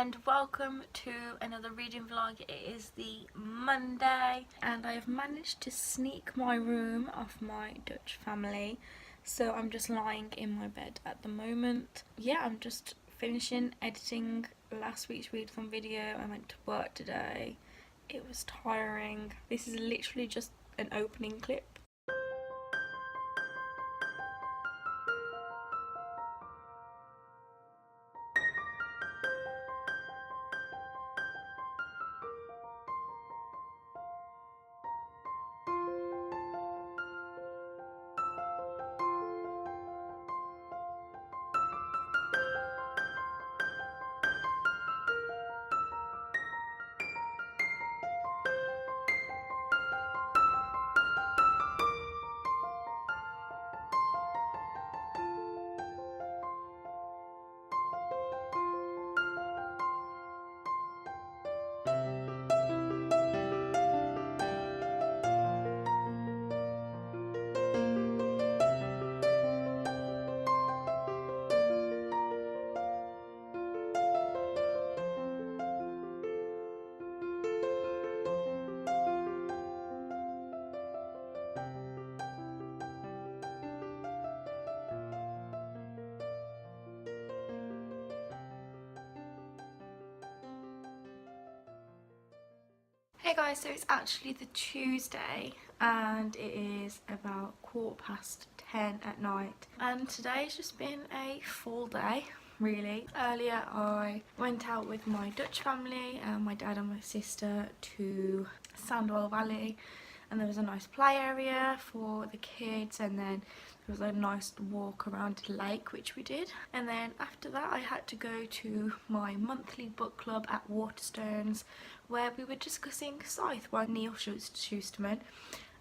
and welcome to another reading vlog. It is the Monday and I have managed to sneak my room off my Dutch family, so I'm just lying in my bed at the moment. Yeah, I'm just finishing editing last week's readathon video. I went to work today. It was tiring. This is literally just an opening clip. Hey guys, so it's actually the Tuesday and it is about 10:15 at night, and today's just been a full day really. Earlier I went out with my Dutch family and my dad and my sister to Sandwell Valley, and there was a nice play area for the kids, and then there was a nice walk around the lake which we did, and then after that I had to go to my monthly book club at Waterstones where we were discussing Scythe by Neil Schusterman.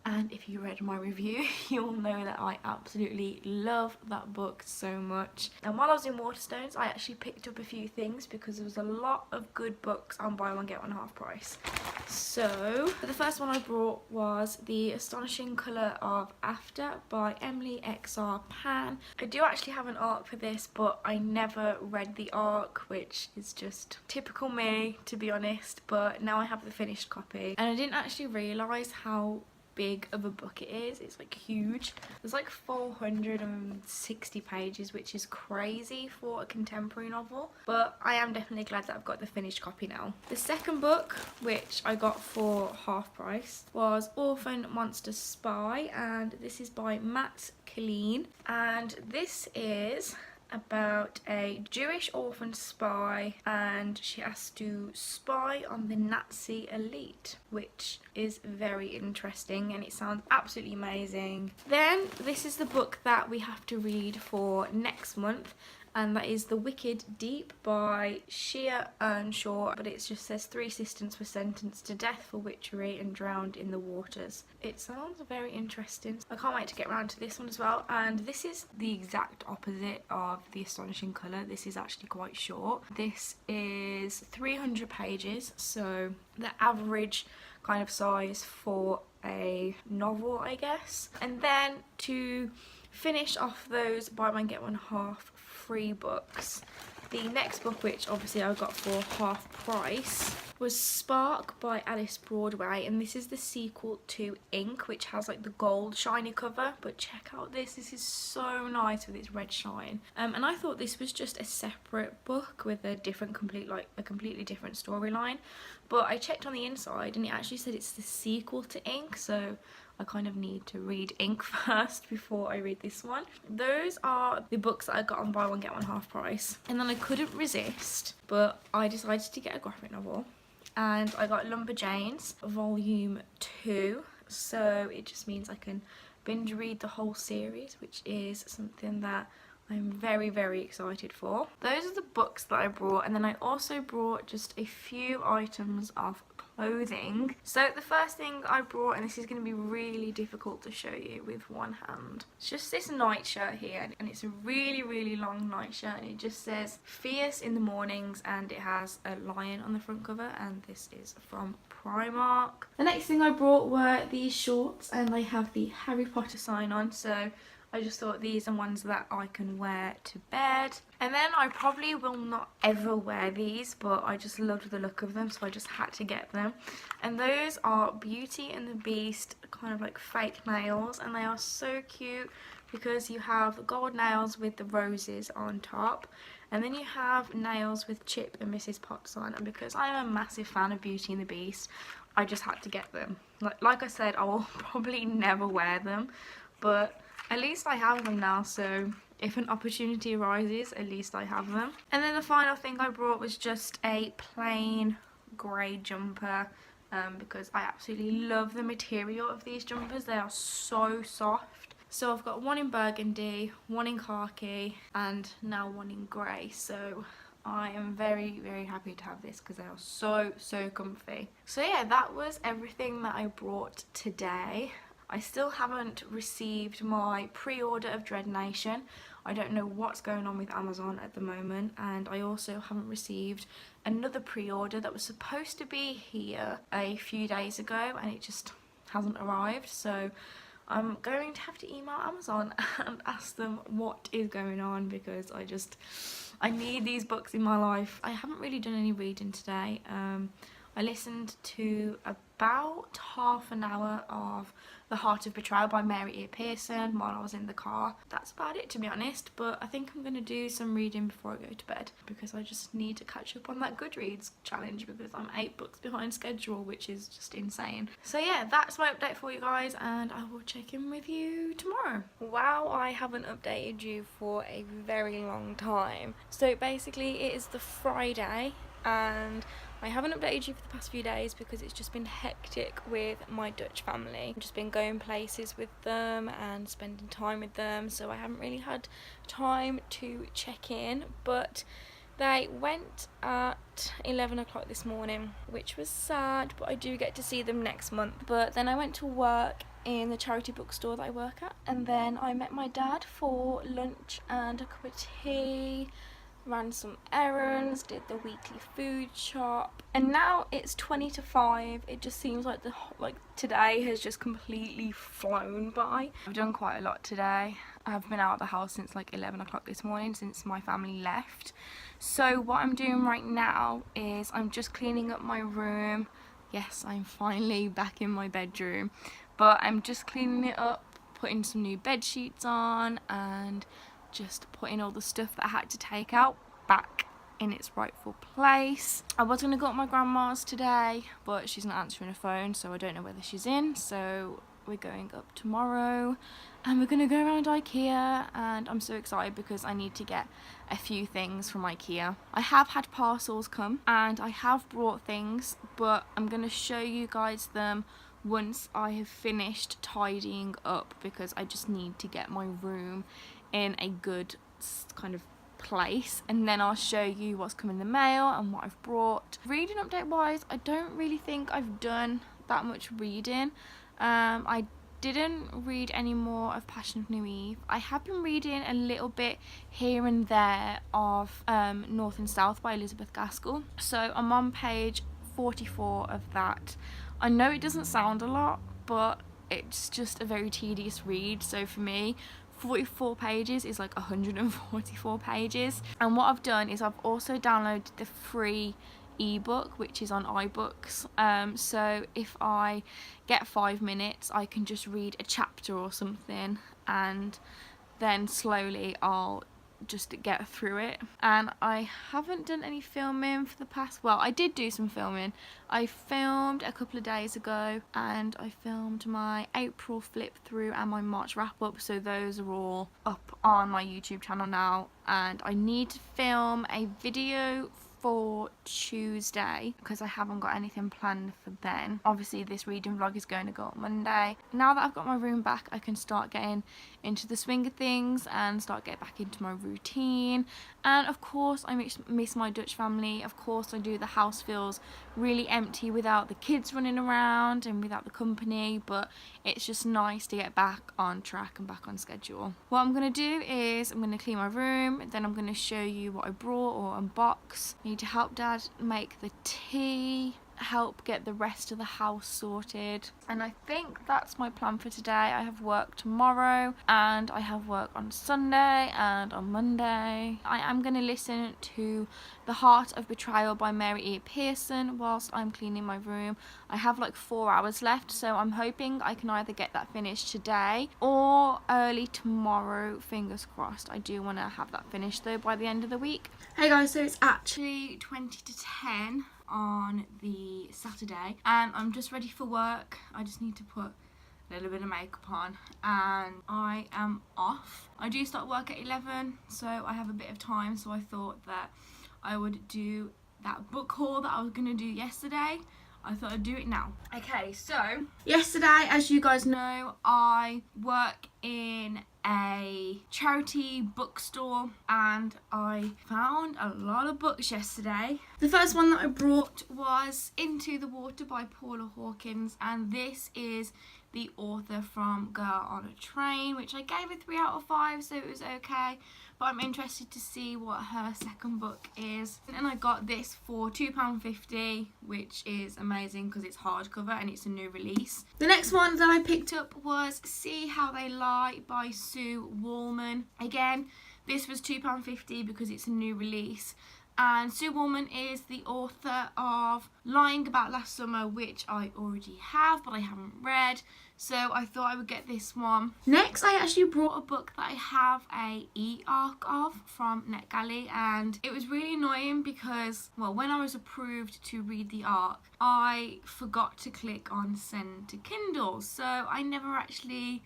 And if you read my review, you'll know that I absolutely love that book so much. And while I was in Waterstones, I actually picked up a few things because there was a lot of good books on buy one get one half price. So the first one I brought was The Astonishing Colour of After by Emily XR Pan. I do actually have an ARC for this, but I never read the ARC, which is just typical me, to be honest. But now I have the finished copy, and I didn't actually realise how big of a book it is. It's like huge. There's like 460 pages, which is crazy for a contemporary novel, but I am definitely glad that I've got the finished copy now. The second book, which I got for half price, was Orphan Monster Spy, and this is by Matt Killeen, and this is about a Jewish orphan spy, and she has to spy on the Nazi elite, which is very interesting and it sounds absolutely amazing. Then this is the book that we have to read for next month, and that is The Wicked Deep by Shea Earnshaw, but it just says 3 assistants were sentenced to death for witchery and drowned in the waters. It sounds very interesting. I can't wait to get around to this one as well, and this is the exact opposite of The Astonishing Colour. This is actually quite short. This is 300 pages, so the average kind of size for a novel, I guess. And then to finish off those buy one get one half free books, the next book, which obviously I got for half price, was Spark by Alice Broadway, and this is the sequel to Ink, which has like the gold shiny cover, but check out this is so nice with its red shine. And I thought this was just a separate book with a completely different storyline, but I checked on the inside and it actually said it's the sequel to Ink, so I kind of need to read Ink first before I read this one. Those are the books that I got on buy one get one half price, and then I couldn't resist, but I decided to get a graphic novel, and I got Lumberjanes Volume 2, so it just means I can binge read the whole series, which is something that I'm very, very excited for. Those are the books that I brought, and then I also brought just a few items of clothing. So the first thing I brought, and this is going to be really difficult to show you with one hand, it's just this nightshirt here, and it's a really, really long nightshirt, and it just says Fierce in the Mornings, and it has a lion on the front cover, and this is from Primark. The next thing I brought were these shorts, and they have the Harry Potter sign on, so I just thought these are ones that I can wear to bed. And then I probably will not ever wear these, but I just loved the look of them, so I just had to get them. And those are Beauty and the Beast kind of like fake nails, and they are so cute because you have gold nails with the roses on top, and then you have nails with Chip and Mrs. Potts on. And because I'm a massive fan of Beauty and the Beast, I just had to get them. Like I said, I will probably never wear them, but at least I have them now, so if an opportunity arises, at least I have them. And then the final thing I brought was just a plain grey jumper, because I absolutely love the material of these jumpers. They are so soft. So I've got one in burgundy, one in khaki, and now one in grey. So I am very, very happy to have this because they are so comfy. So yeah, that was everything that I brought today. I still haven't received my pre-order of Dread Nation. I don't know what's going on with Amazon at the moment, and I also haven't received another pre-order that was supposed to be here a few days ago, and it just hasn't arrived. So I'm going to have to email Amazon and ask them what is going on, because I need these books in my life. I haven't really done any reading today. I listened to about half an hour of The Heart of Betrayal by Mary E. Pearson while I was in the car. That's about it, to be honest, but I think I'm going to do some reading before I go to bed, because I just need to catch up on that Goodreads challenge, because I'm 8 books behind schedule, which is just insane. So yeah, that's my update for you guys, and I will check in with you tomorrow. Wow, I haven't updated you for a very long time. So basically it is the Friday, and I haven't updated you for the past few days because it's just been hectic with my Dutch family. I've just been going places with them and spending time with them, so I haven't really had time to check in. But they went at 11 o'clock this morning, which was sad, but I do get to see them next month. But then I went to work in the charity bookstore that I work at, and then I met my dad for lunch and a cup of tea, ran some errands, did the weekly food shop, and now it's 20 to 5. It just seems like today has just completely flown by. I've done quite a lot today. I've been out of the house since like 11 o'clock this morning, since my family left. So what I'm doing right now is I'm just cleaning up my room. Yes, I'm finally back in my bedroom, but I'm just cleaning it up, putting some new bed sheets on, and just putting all the stuff that I had to take out back in its rightful place. I was going to go up my grandma's today, but she's not answering her phone, so I don't know whether she's in. So we're going up tomorrow, and we're going to go around IKEA, and I'm so excited because I need to get a few things from IKEA. I have had parcels come, and I have brought things, but I'm going to show you guys them once I have finished tidying up, because I just need to get my room in a good kind of place, and then I'll show you what's come in the mail and what I've brought. Reading update wise, I don't really think I've done that much reading. I didn't read any more of Passion of New Eve. I have been reading a little bit here and there of North and South by Elizabeth Gaskell, so I'm on page 44 of that. I know it doesn't sound a lot, but it's just a very tedious read, so for me 44 pages is like 144 pages. And what I've done is I've also downloaded the free ebook, which is on iBooks, so if I get 5 minutes I can just read a chapter or something, and then slowly I'll just get through it. And I haven't done any filming for the past, well, I did do some filming. I filmed a couple of days ago, and I filmed my April flip through and my March wrap up, so those are all up on my YouTube channel now. And I need to film a video for Tuesday because I haven't got anything planned for then. Obviously this reading vlog is going to go up Monday. Now that I've got my room back, I can start getting into the swing of things and start getting back into my routine. And of course I miss my Dutch family. Of course I do. The house feels really empty without the kids running around and without the company, but it's just nice to get back on track and back on schedule. What I'm going to do is I'm going to clean my room, then I'm going to show you what I brought or unbox. I need to help Dad make the tea, help get the rest of the house sorted. And I think that's my plan for today. I have work tomorrow and I have work on Sunday and on Monday. I am going to listen to The Heart of Betrayal by Mary E. Pearson whilst I'm cleaning my room. I have like 4 hours left, so I'm hoping I can either get that finished today or early tomorrow, fingers crossed. I do want to have that finished though by the end of the week. Hey guys, so it's actually 20 to 10 on the Saturday and I'm just ready for work. I just need to put a little bit of makeup on and I am off. I do start work at 11, so I have a bit of time, so I thought that I would do that book haul that I was going to do yesterday. I thought I'd do it now. Okay, so yesterday, as you guys know, I work in a charity bookstore and I found a lot of books yesterday. The first one that I brought was Into the Water by Paula Hawkins, and this is the author from Girl on a Train, which I gave a 3 out of 5, so it was okay, but I'm interested to see what her second book is. And I got this for £2.50, which is amazing because it's hardcover and it's a new release. The next one that I picked up was See How They Lie by Sue Wallman. Again, this was £2.50 because it's a new release. And Sue Wallman is the author of Lying About Last Summer, which I already have, but I haven't read. So I thought I would get this one. Next, I actually brought a book that I have a e-arc of from NetGalley. And it was really annoying because, well, when I was approved to read the arc, I forgot to click on Send to Kindle. So I never actually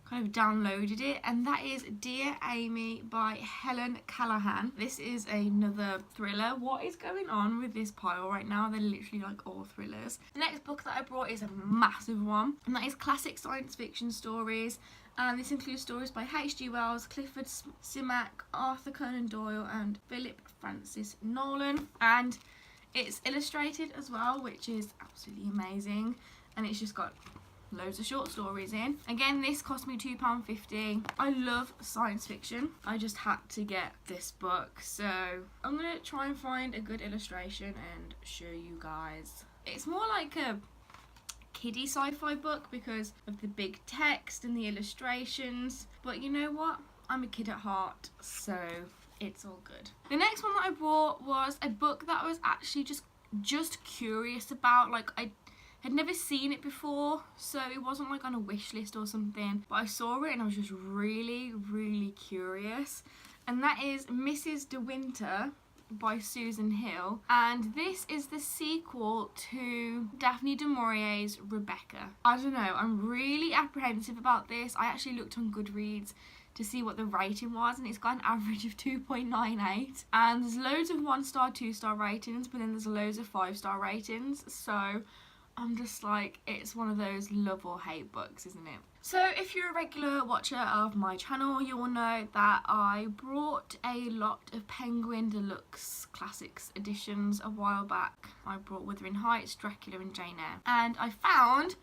kind of downloaded it, and that is Dear Amy by Helen Callahan. This is another thriller. What is going on with this pile right now? They're literally like all thrillers. The next book that I brought is a massive one, and that is Classic Science Fiction Stories, and this includes stories by H.G. Wells, Clifford Simak, Arthur Conan Doyle and Philip Francis Nolan, and it's illustrated as well, which is absolutely amazing, and it's just got loads of short stories in. Again, this cost me £2.50. I love science fiction. I just had to get this book, so I'm gonna try and find a good illustration and show you guys. It's more like a kiddie sci-fi book because of the big text and the illustrations, but you know what? I'm a kid at heart, so it's all good. The next one that I bought was a book that I was actually just curious about. Like, I had never seen it before, so it wasn't like on a wish list or something, but I saw it and I was just really curious, and that is Mrs. De Winter by Susan Hill, and this is the sequel to Daphne du Maurier's Rebecca. I don't know, I'm really apprehensive about this. I actually looked on Goodreads to see what the rating was, and it's got an average of 2.98, and there's loads of 1-star, 2-star ratings, but then there's loads of 5-star ratings, so I'm just like, it's one of those love or hate books, isn't it? So if you're a regular watcher of my channel, you will know that I brought a lot of Penguin Deluxe Classics editions a while back. I brought Wuthering Heights, Dracula and Jane Eyre. And I found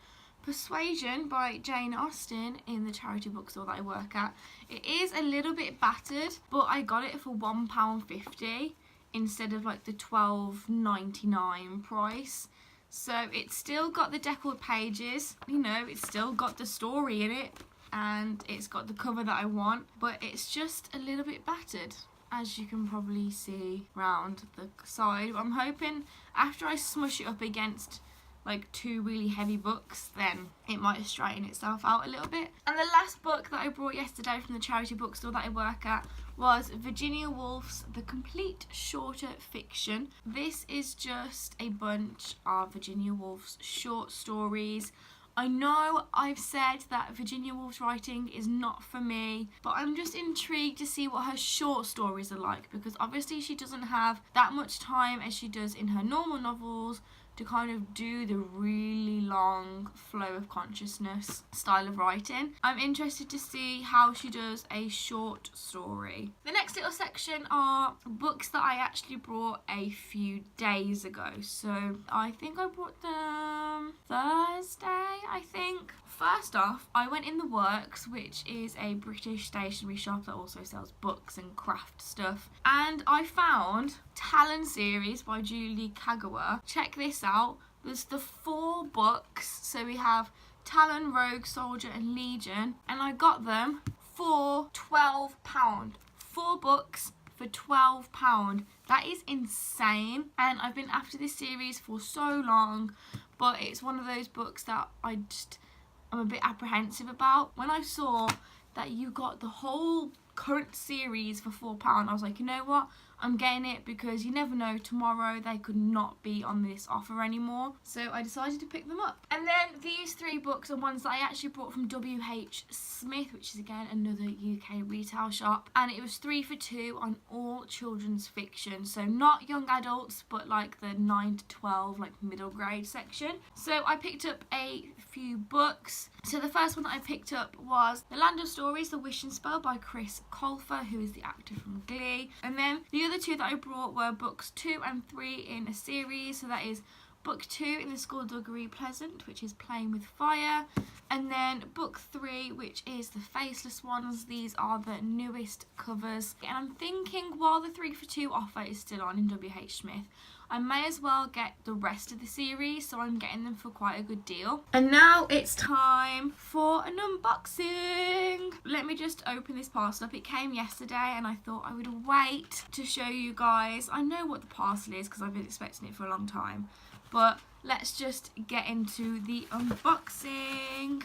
Persuasion by Jane Austen in the charity bookstore that I work at. It is a little bit battered, but I got it for £1.50 instead of like the £12.99 price. So it's still got the deckled pages, you know, it's still got the story in it, and it's got the cover that I want, but it's just a little bit battered, as you can probably see round the side. I'm hoping after I smush it up against like 2 really heavy books, then it might straighten itself out a little bit. And the last book that I brought yesterday from the charity bookstore that I work at was Virginia Woolf's The Complete Shorter Fiction. This is just a bunch of Virginia Woolf's short stories. I know I've said that Virginia Woolf's writing is not for me, but I'm just intrigued to see what her short stories are like, because obviously she doesn't have that much time as she does in her normal novels to kind of do the really long flow of consciousness style of writing. I'm interested to see how she does a short story. The next little section are books that I actually brought a few days ago. So I think I brought them Thursday, I think. First off, I went in The Works, which is a British stationery shop that also sells books and craft stuff, and I found Talon series by Julie Kagawa. Check this out. There's the 4 books. So we have Talon, Rogue, Soldier and Legion. And I got them for £12. 4 books for £12. That is insane. And I've been after this series for so long. But it's one of those books that I'm a bit apprehensive about. When I saw that you got the whole current series for £4, I was like, you know what, I'm getting it, because you never know, tomorrow they could not be on this offer anymore. So I decided to pick them up. And then these 3 books are ones that I actually brought from WH Smith, which is again another UK retail shop, and it was 3 for £2 on all children's fiction. So not young adults, but like the 9 to 12, like middle grade section. So I picked up a few books. So the first one that I picked up was The Land of Stories, The Wishing Spell by Chris Colfer, who is the actor from Glee. And then the other 2 that I brought were books 2 and 3 in a series. So that is book 2 in the Skullduggery Pleasant, which is Playing with Fire, and then book 3, which is The Faceless Ones. These are the newest covers. And I'm thinking, while the 3 for 2 offer is still on in WH Smith, I may as well get the rest of the series, so I'm getting them for quite a good deal. And now it's time for an unboxing. Let me just open this parcel up. It came yesterday and I thought I would wait to show you guys. I know what the parcel is because I've been expecting it for a long time, but let's just get into the unboxing.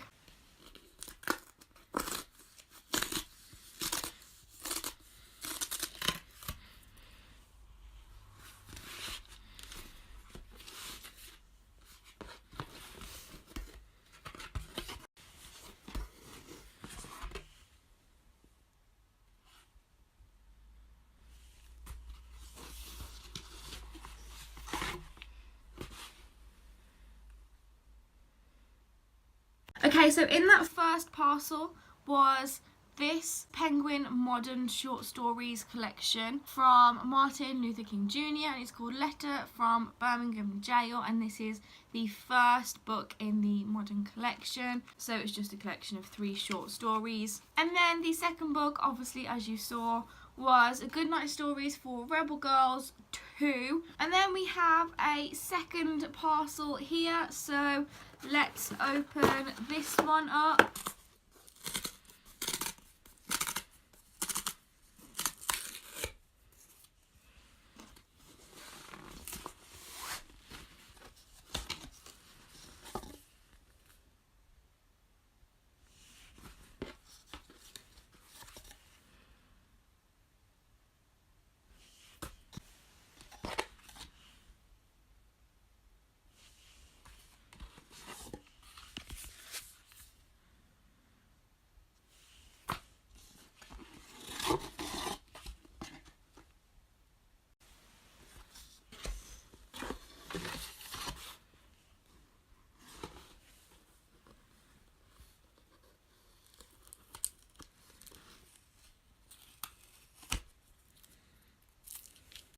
Okay, so in that first parcel was this Penguin Modern Short Stories collection from Martin Luther King Jr. and it's called Letter from Birmingham Jail, and this is the first book in the modern collection. So it's just a collection of 3 short stories. And then the second book, obviously, as you saw, was A Goodnight Stories for Rebel Girls 2. And then we have a second parcel here, so let's open this one up.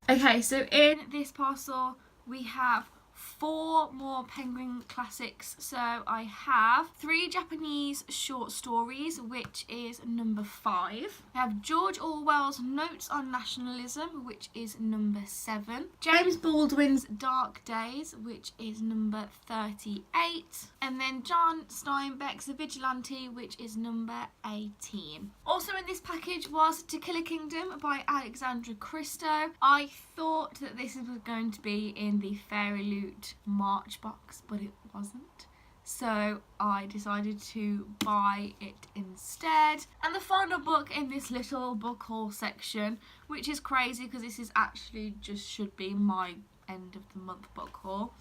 Okay, so in this parcel we have 4 more Penguin classics. So I have 3 Japanese short stories, which is number 5. I have George Orwell's Notes on Nationalism, which is number 7. James Baldwin's Dark Days, which is number 38. And then John Steinbeck's The Vigilante, which is number 18. Also in this package was To Kill a Kingdom by Alexandra Christo. I thought that this was going to be in the Fairy Loot March box, but it wasn't, so I decided to buy it instead. And the final book in this little book haul section, which is crazy because this is actually just should be my end of the month book haul,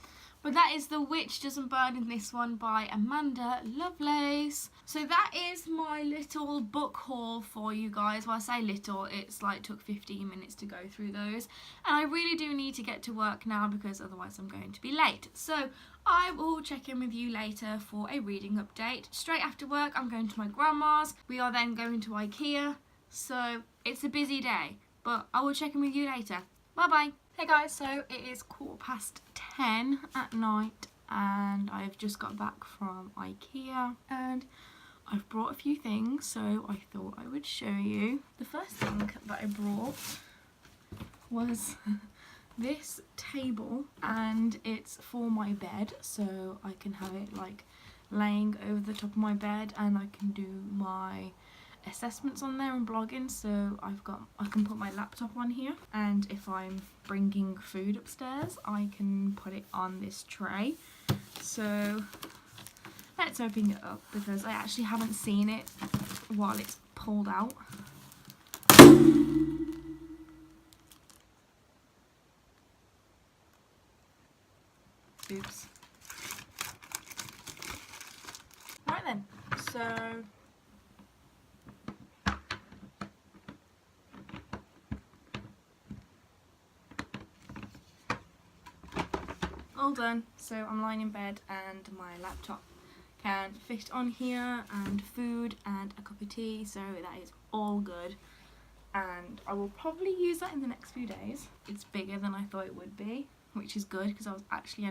but that is The Witch Doesn't Burn in this one by Amanda Lovelace. So that is my little book haul for you guys. Well, I say little, it's like took 15 minutes to go through those, and I really do need to get to work now because otherwise I'm going to be late. So I will check in with you later for a reading update. Straight after work I'm going to my grandma's. We are then going to IKEA, so it's a busy day, but I will check in with you later. Bye bye. Hey guys, so it is 10:15 at night and I've just got back from IKEA and I've brought a few things, so I thought I would show you. The first thing that I brought was this table, and it's for my bed, so I can have it like laying over the top of my bed, and I can do my assessments on there and blogging. So I can put my laptop on here, and if I'm bringing food upstairs I can put it on this tray. So let's open it up because I actually haven't seen it while it's pulled out. Oops. Right then, so all done. So I'm lying in bed and my laptop can fit on here, and food and a cup of tea, so that is all good. And I will probably use that in the next few days. It's bigger than I thought it would be, which is good because I was actually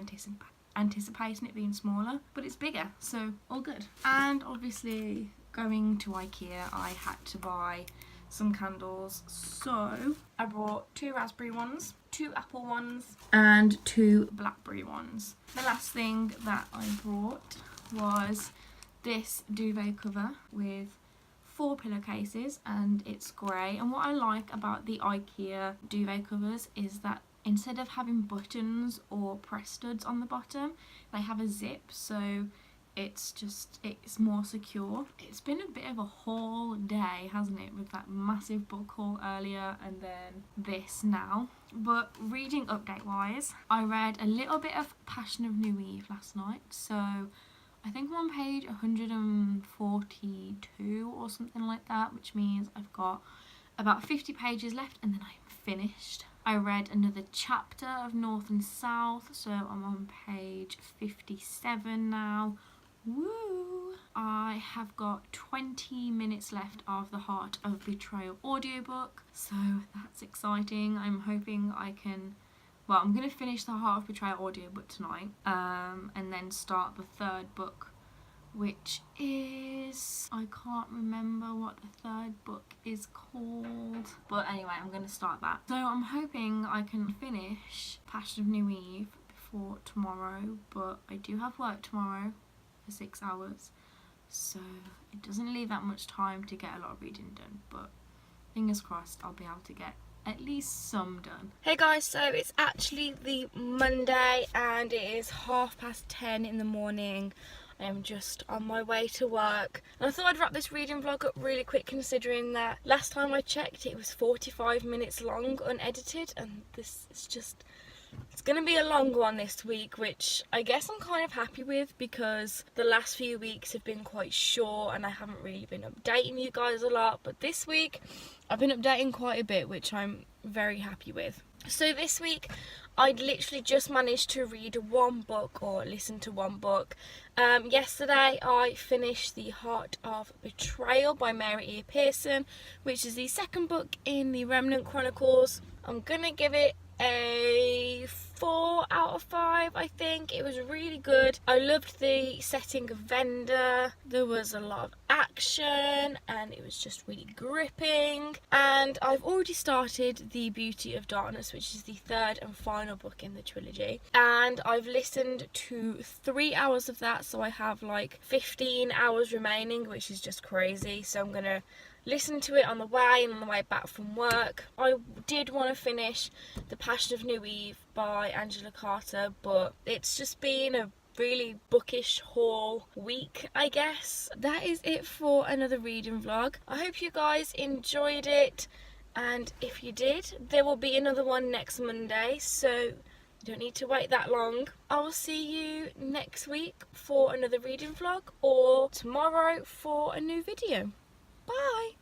anticipating it being smaller, but it's bigger, so all good. And obviously going to IKEA I had to buy some candles, so I brought 2 raspberry ones, 2 apple ones and 2 blackberry ones. The last thing that I brought was this duvet cover with 4 pillowcases, and it's grey. And what I like about the IKEA duvet covers is that instead of having buttons or press studs on the bottom, they have a zip, so it's more secure. It's been a bit of a haul day, hasn't it, with that massive book haul earlier and then this now. But reading update wise, I read a little bit of Passion of New Eve last night, so I think I'm on page 142 or something like that, which means I've got about 50 pages left and then I'm finished. I read another chapter of North and South, so I'm on page 57 now. Woo! I have got 20 minutes left of the Heart of Betrayal audiobook, so that's exciting. I'm hoping I can, well, I'm going to finish the Heart of Betrayal audiobook tonight, and then start the 3rd book, which is, I can't remember what the 3rd book is called, but anyway, I'm going to start that. So I'm hoping I can finish Passion of New Eve before tomorrow, but I do have work tomorrow for 6 hours, so it doesn't leave that much time to get a lot of reading done, but fingers crossed I'll be able to get at least some done. Hey guys, so it's actually the Monday and it is 10:30 in the morning. I am just on my way to work, and I thought I'd wrap this reading vlog up really quick, considering that last time I checked it was 45 minutes long unedited, and this is just, it's going to be a long one this week, which I guess I'm kind of happy with because the last few weeks have been quite short and I haven't really been updating you guys a lot, but this week I've been updating quite a bit, which I'm very happy with. So this week I'd literally just managed to read 1 book or listen to 1 book. Yesterday I finished The Heart of Betrayal by Mary E. Pearson, which is the 2nd book in the Remnant Chronicles. I'm gonna give it a 4 out of 5, I think. It was really good. I loved the setting of Venda. There was a lot of action and it was just really gripping. And I've already started The Beauty of Darkness, which is the 3rd and final book in the trilogy. And I've listened to 3 hours of that, so I have like 15 hours remaining, which is just crazy. So I'm gonna listen to it on the way and on the way back from work. I did want to finish The Passion of New Eve by Angela Carter, but it's just been a really bookish haul week, I guess. That is it for another reading vlog. I hope you guys enjoyed it, and if you did, there will be another one next Monday, so you don't need to wait that long. I will see you next week for another reading vlog, or tomorrow for a new video. Bye!